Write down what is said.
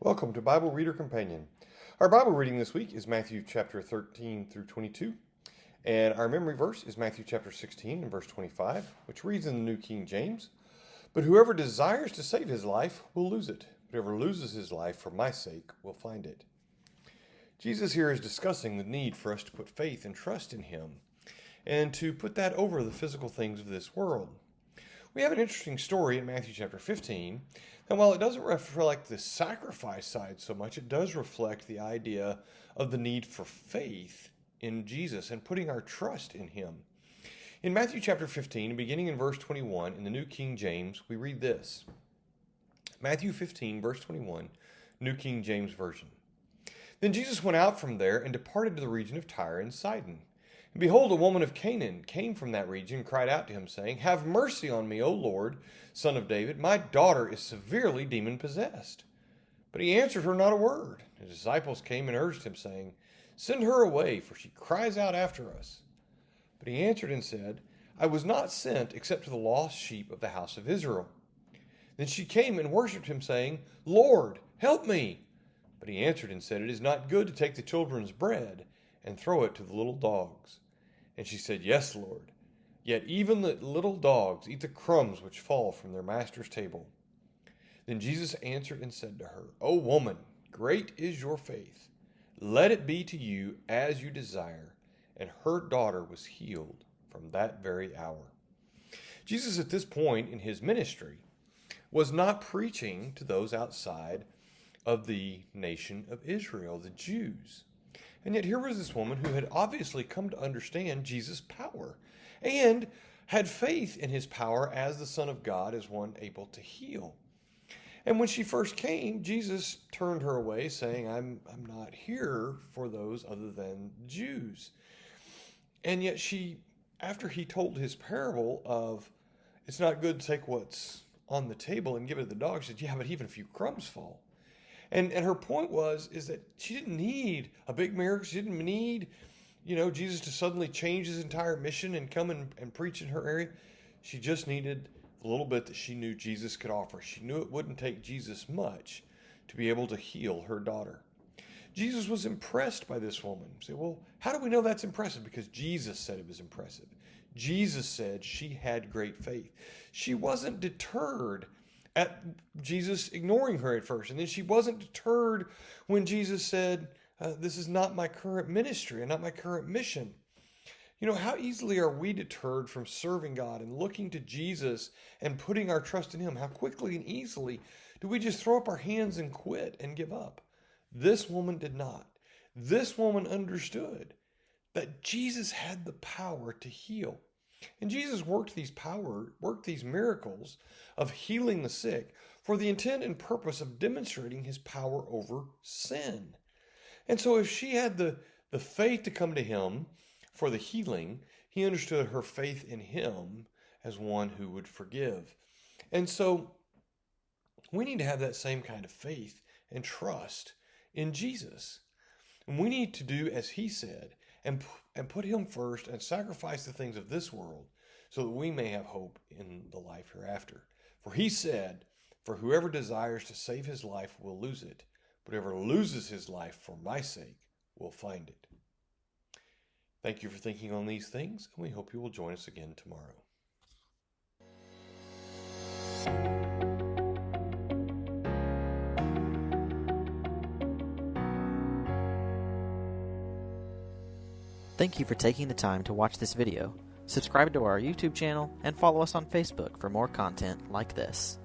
Welcome to Bible Reader Companion. Our Bible reading this week is Matthew chapter 13 through 22, and our memory verse is Matthew chapter 16 and verse 25, which reads in the New King James, "But whoever desires to save his life will lose it. Whoever loses his life for my sake will find it." Jesus here is discussing the need for us to put faith and trust in him, and to put that over the physical things of this world. We have an interesting story in Matthew chapter 15, and while it doesn't reflect the sacrifice side so much, it does reflect the idea of the need for faith in Jesus and putting our trust in him. In Matthew chapter 15, beginning in verse 21, in the New King James, we read this. Matthew 15, verse 21, New King James Version. "Then Jesus went out from there and departed to the region of Tyre and Sidon. And behold, a woman of Canaan came from that region and cried out to him, saying, 'Have mercy on me, O Lord, Son of David. My daughter is severely demon-possessed.' But he answered her not a word. His disciples came and urged him, saying, 'Send her away, for she cries out after us.' But he answered and said, 'I was not sent except to the lost sheep of the house of Israel.' Then she came and worshipped him, saying, 'Lord, help me.' But he answered and said, 'It is not good to take the children's bread and throw it to the little dogs.' And she said, 'Yes, Lord. Yet even the little dogs eat the crumbs which fall from their master's table.' Then Jesus answered and said to her, 'O woman, great is your faith. Let it be to you as you desire.' And her daughter was healed from that very hour." Jesus at this point in his ministry was not preaching to those outside of the nation of Israel, the Jews. And yet here was this woman who had obviously come to understand Jesus' power and had faith in his power as the Son of God, as one able to heal. And when she first came, Jesus turned her away, saying, I'm not here for those other than Jews. And yet after he told his parable of, it's not good to take what's on the table and give it to the dogs, she said, yeah, but even a few crumbs fall. And her point is that she didn't need a big miracle. She didn't need, Jesus to suddenly change his entire mission and come and preach in her area. She just needed a little bit that she knew Jesus could offer. She knew it wouldn't take Jesus much to be able to heal her daughter. Jesus was impressed by this woman. You say, well, how do we know that's impressive? Because Jesus said it was impressive. Jesus said she had great faith. She wasn't deterred at Jesus ignoring her at first. And then she wasn't deterred when Jesus said, this is not my current ministry and not my current mission. How easily are we deterred from serving God and looking to Jesus and putting our trust in him? How quickly and easily do we just throw up our hands and quit and give up? This woman did not. This woman understood that Jesus had the power to heal. And Jesus worked these miracles of healing the sick for the intent and purpose of demonstrating his power over sin. And so if she had the faith to come to him for the healing, he understood her faith in him as one who would forgive. And so we need to have that same kind of faith and trust in Jesus. And we need to do as he said and put him first and sacrifice the things of this world so that we may have hope in the life hereafter. For he said, "For whoever desires to save his life will lose it, but whoever loses his life for my sake will find it." Thank you for thinking on these things, and we hope you will join us again tomorrow. Thank you for taking the time to watch this video. Subscribe to our YouTube channel and follow us on Facebook for more content like this.